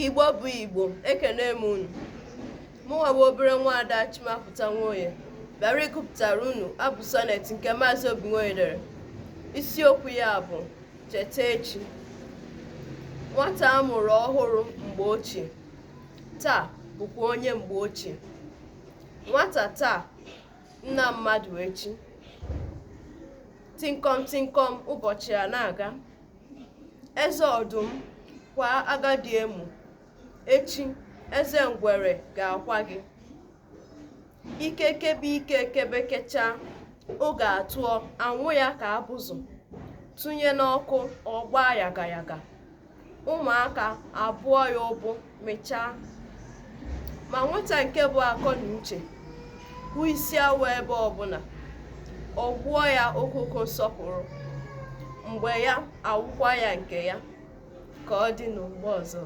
Igbo bụ Igbo, ekene m unu. Mụnwa bụ obere nwaada Chimapụta Nwoye bịara ịgụpụtara unu abụ sonet nke Maazị Obinwoye dere. Isiokwu ya bụ Cheta Echi. Nwata a mụrụ ọhụrụ mgbe ochie, taa bụkwa onye mgbe ochie. Nwata taa, nna mmadụ echi. Tịnkọm tịnkọm ụbọchị a na-aga. Eze ọdụm kwa agadi emu, echi eze ngwere ga-akwa gị. Ike kebe ike kebekecha, oge atụọ anwụ ya ka abụzụ, tụnye n'ọkụ ọgba yaga yaga. Ụmụaka abụọ ya ụbụ mechaa. Ma nwata nke bụ akọ na uche hụ isi awọ ebe ọbụla, ọ gwụọ ya okoko nsọpụrụ, mgbe ya awụkwa ya nke ya. Ka ọ dị n'mgbe ọzọ.